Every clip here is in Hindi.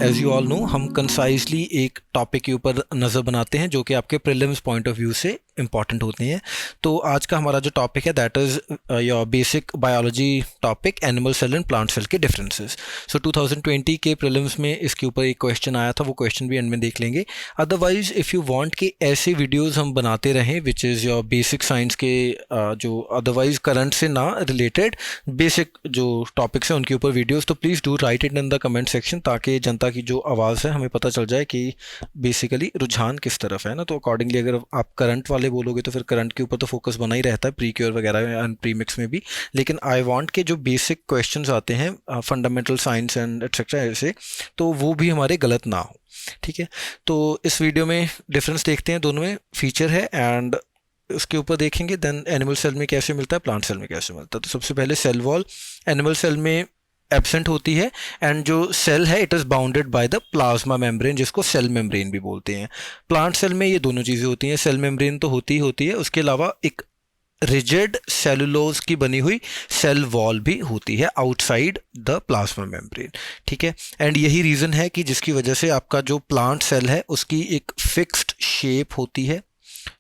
एज यू ऑल नो हम कंसाइजली एक टॉपिक के ऊपर नज़र बनाते हैं जो कि आपके प्रीलिम्स पॉइंट ऑफ व्यू से इंपॉर्टेंट होते हैं। तो आज का हमारा जो टॉपिक है that is your basic biology topic, animal cell and plant cell के डिफरेंसेस। सो 2020 के प्रीलिम्स में इसके ऊपर एक क्वेश्चन आया था, वो क्वेश्चन भी एंड में देख लेंगे। अदरवाइज इफ़ यू वांट कि ऐसे वीडियोस हम बनाते रहें which is your basic science के जो अदरवाइज करंट से ना रिलेटेड बेसिक जो टॉपिक्स हैं उनके ऊपर वीडियोस, तो please do right it in the comment section ताकि जनता की जो आवाज़ है हमें पता चल जाए कि बेसिकली रुझान किस तरफ है ना। तो अकॉर्डिंगली अगर आप करंट वाले बोलोगे तो फिर करंट के ऊपर तो फोकस बना ही रहता है, प्री क्योर वगैरह एंड प्री मिक्स में भी। लेकिन आई वांट के जो बेसिक क्वेश्चंस आते हैं फंडामेंटल साइंस एंड एटसेट्रा ऐसे, तो वो भी हमारे गलत ना हो। ठीक है, तो इस वीडियो में डिफरेंस देखते हैं, दोनों में फीचर है एंड उसके ऊपर देखेंगे देन एनिमल सेल में कैसे मिलता है, प्लांट सेल में कैसे मिलता है। तो सबसे पहले सेल वॉल एनिमल सेल में एब्सेंट होती है एंड जो सेल है it is bounded by the plasma membrane, जिसको सेल मेम्ब्रेन भी बोलते हैं। प्लांट सेल में ये दोनों चीज़ें होती हैं, सेल मेम्ब्रेन तो होती ही होती है, उसके अलावा एक रिजिड सेलुलोज की बनी हुई सेल वॉल भी होती है आउटसाइड द प्लाज्मा मेम्ब्रेन। ठीक है, एंड यही रीज़न है कि जिसकी वजह से आपका जो प्लांट सेल है उसकी एक फिक्स्ड शेप होती है।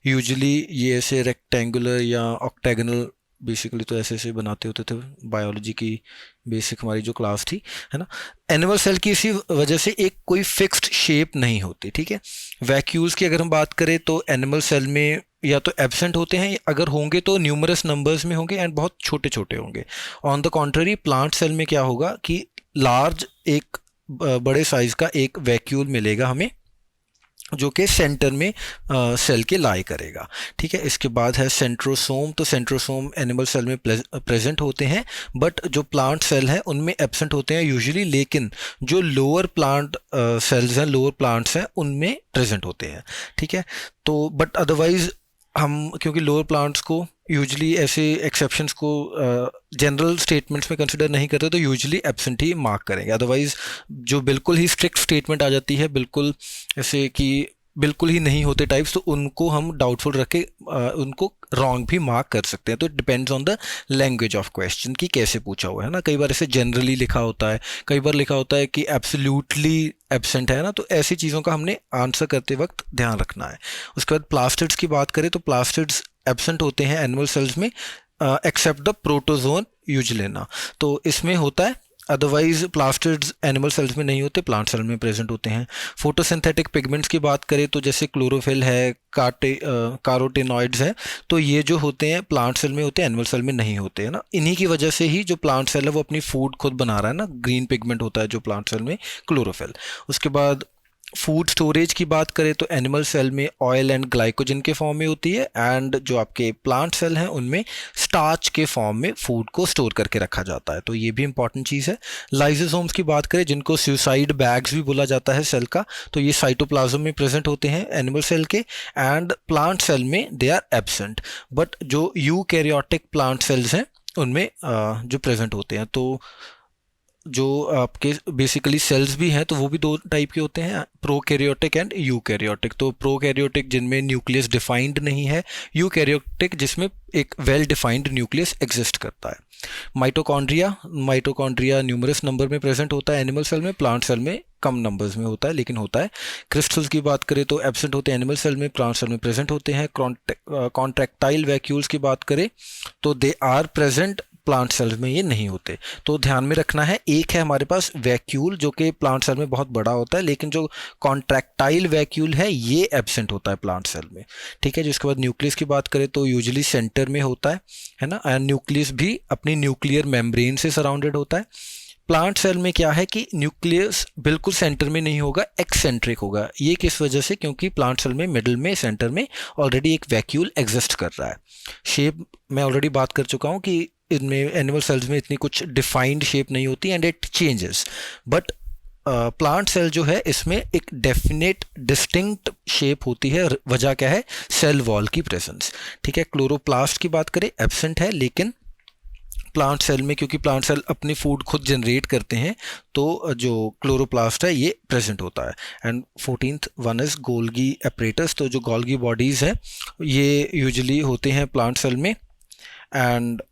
यूजुअली ये ऐसे रेक्टेंगुलर या ऑक्टेगनल, बेसिकली तो ऐसे ऐसे बनाते होते थे बायोलॉजी की बेसिक हमारी जो क्लास थी, है ना। एनिमल सेल की इसी वजह से एक कोई फिक्स्ड शेप नहीं होती। ठीक है, वैक्यूल्स की अगर हम बात करें तो एनिमल सेल में या तो एब्सेंट होते हैं, अगर होंगे तो न्यूमरस नंबर्स में होंगे एंड बहुत छोटे छोटे होंगे। On the contrary plant cell में क्या होगा कि लार्ज एक बड़े साइज का एक वैक्यूल मिलेगा हमें जो कि सेंटर में सेल के लाई करेगा। ठीक है, इसके बाद है सेंट्रोसोम। तो सेंट्रोसोम एनिमल सेल में प्रेजेंट होते हैं बट जो प्लांट सेल है उनमें एब्सेंट होते हैं यूजुअली, लेकिन जो लोअर प्लांट सेल्स हैं, लोअर प्लांट्स हैं, उनमें प्रेजेंट होते हैं। ठीक है, तो बट अदरवाइज हम क्योंकि लोअर प्लांट्स को यूजुअली ऐसे एक्सेप्शंस को जनरल स्टेटमेंट्स में कंसिडर नहीं करते तो यूजुअली एब्सेंट ही मार्क करेंगे। अदरवाइज जो बिल्कुल ही स्ट्रिक्ट स्टेटमेंट आ जाती है, बिल्कुल ऐसे कि बिल्कुल ही नहीं होते टाइप्स, तो उनको हम डाउटफुल रख के उनको रॉन्ग भी मार्क कर सकते हैं। तो it depends on the language of question कि कैसे पूछा हुआ है ना। कई बार ऐसे जनरली लिखा होता है, कई बार लिखा होता है कि एब्सोल्युटली एब्सेंट है ना, तो ऐसी चीज़ों का हमने आंसर करते वक्त ध्यान रखना है। उसके बाद प्लास्टिड्स की बात करें तो प्लास्टिड्स एब्सेंट होते हैं एनिमल सेल्स में एक्सेप्ट द प्रोटोजोन यूजुलेना, तो इसमें होता है। अदरवाइज प्लास्टिड्स एनिमल सेल्स में नहीं होते, प्लांट सेल में प्रेजेंट होते हैं। फोटोसिंथेटिक पिगमेंट्स की बात करें तो जैसे क्लोरोफिल है, कारोटेनॉइड्स है, तो ये जो होते हैं प्लांट सेल में होते हैं, एनिमल सेल में नहीं होते हैं ना। इन्हीं की वजह से ही जो प्लांट सेल है वो अपनी फूड खुद बना रहा है ना, ग्रीन पिगमेंट होता है जो प्लांट सेल में, क्लोरोफिल। उसके बाद फूड स्टोरेज की बात करें तो एनिमल सेल में ऑयल एंड ग्लाइकोजन के फॉर्म में होती है एंड जो आपके प्लांट सेल हैं उनमें स्टार्च के फॉर्म में फूड को स्टोर करके रखा जाता है, तो ये भी इंपॉर्टेंट चीज़ है। लाइसोसोम्स की बात करें जिनको सुसाइड बैग्स भी बोला जाता है सेल का, तो ये साइटोप्लाज्म में प्रेजेंट होते हैं एनिमल सेल के एंड प्लांट सेल में दे आर एब्सेंट। बट जो यूकैरियोटिक प्लांट सेल्स हैं उनमें जो प्रेजेंट होते हैं, तो जो आपके बेसिकली सेल्स भी हैं तो वो भी दो टाइप के होते हैं, प्रोकैरियोटिक एंड यूकैरियोटिक। तो प्रोकैरियोटिक जिनमें न्यूक्लियस डिफाइंड नहीं है, यूकैरियोटिक जिसमें एक वेल डिफाइंड न्यूक्लियस एग्जिस्ट करता है। माइटोकॉन्ड्रिया न्यूमरस नंबर में प्रेजेंट होता है एनिमल सेल में, प्लांट सेल में कम नंबर्स में होता है लेकिन होता है। क्रिस्टल्स की बात करें तो एब्सेंट होते हैं एनिमल सेल में, प्लांट सेल में प्रेजेंट होते हैं। कॉन्ट्रैक्टाइल वैक्यूल्स की बात करें तो they are present, plant cells में ये नहीं होते। तो ध्यान में रखना है, एक है हमारे पास वैक्यूल जो कि प्लांट सेल में बहुत बड़ा होता है, लेकिन जो कॉन्ट्रैक्टाइल वैक्यूल है ये एब्सेंट होता है प्लांट सेल में। ठीक है, जिसके बाद न्यूक्लियस की बात करें तो यूजुअली सेंटर में होता है ना, एंड न्यूक्लियस भी अपनी न्यूक्लियर मेम्ब्रेन से सराउंडेड होता है। प्लांट सेल में क्या है कि न्यूक्लियस बिल्कुल सेंटर में नहीं होगा, एक्सेंट्रिक होगा। ये किस वजह से? क्योंकि प्लांट सेल में मिडिल में, सेंटर में ऑलरेडी एक वैक्यूल एग्जिस्ट कर रहा है। शेप मैं ऑलरेडी बात कर चुका हूँ कि इनमें एनिमल सेल्स में इतनी कुछ डिफाइंड शेप नहीं होती and it changes, but plant cell जो है इसमें एक डेफिनेट डिस्टिंक्ट शेप होती है। वजह क्या है? सेल वॉल की प्रेजेंस। ठीक है, क्लोरोप्लास्ट की बात करें एब्सेंट है, लेकिन प्लांट सेल में क्योंकि प्लांट सेल अपनी फूड खुद जनरेट करते हैं तो जो क्लोरोप्लास्ट है ये प्रेजेंट होता है। And 14th one is Golgi apparatus. तो जो गोल्गी बॉडीज़ हैं ये यूजुअली होते हैं प्लांट सेल में एंड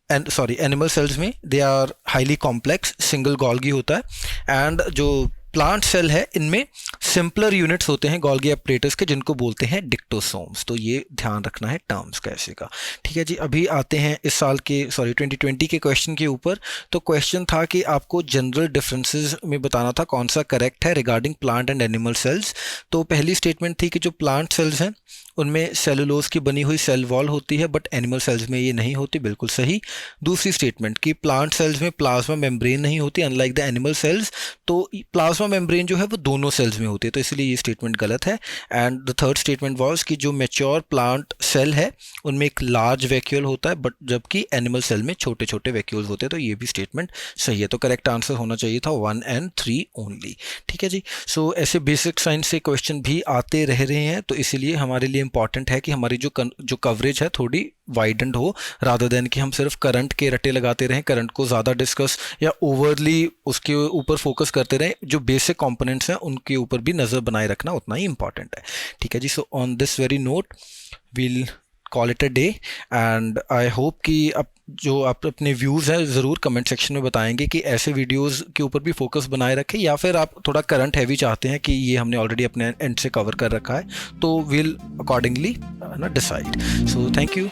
एनिमल सेल्स में they are highly complex, single Golgi होता है। एंड जो प्लांट सेल है, इनमें सिंपलर यूनिट्स होते हैं गोल्गी एपरेटस के, जिनको बोलते हैं डिक्टोसोम्स। तो ये ध्यान रखना है टर्म्स कैसे का। ठीक है जी, अभी आते हैं इस साल के 2020 के क्वेश्चन के ऊपर। तो क्वेश्चन था कि आपको जनरल डिफरेंसेस में बताना था कौन सा करेक्ट है regarding plant and animal sales. तो पहली स्टेटमेंट थी कि जो प्लांट सेल्स हैं उनमें सेलुलोज की बनी हुई सेल वॉल होती है, बट एनिमल सेल्स में ये नहीं होती, बिल्कुल सही। दूसरी स्टेटमेंट कि प्लांट सेल्स में प्लाज्मा मेम्ब्रेन नहीं होती अनलाइक द एनिमल सेल्स। तो प्लाज्मा मेम्ब्रेन जो है वो दोनों सेल्स में होती है, तो इसलिए ये स्टेटमेंट गलत है। And the third statement was कि जो मैच्योर प्लांट सेल है उनमें एक लार्ज वैक्यूल होता है, बट जबकि एनिमल सेल में छोटे छोटे वैक्यूल्स होते हैं। तो ये भी स्टेटमेंट सही है। तो करेक्ट आंसर होना चाहिए था 1 and 3 ओनली। ठीक है जी। सो ऐसे बेसिक साइंस से क्वेश्चन भी आते रह रहे हैं, तो इसीलिए हमारे लिए इंपॉर्टेंट है कि हमारी जो कवरेज है थोड़ी वाइडेंड हो, रादर देन कि हम सिर्फ करंट के रटे लगाते रहें, करंट को ज़्यादा डिस्कस या ओवरली उसके ऊपर फोकस करते रहें। जो बेसिक कंपोनेंट्स हैं उनके ऊपर भी नज़र बनाए रखना उतना ही इंपॉर्टेंट है। ठीक है जी। So on this very note we'll call it a day, and I hope कि आप अपने व्यूज़ हैं ज़रूर कमेंट सेक्शन में बताएंगे कि ऐसे वीडियोस के ऊपर भी फोकस बनाए रखें, या फिर आप थोड़ा करंट हैवी चाहते हैं कि ये हमने ऑलरेडी अपने एंड से कवर कर रखा है, तो विल अकॉर्डिंगली ना डिसाइड। So thank you.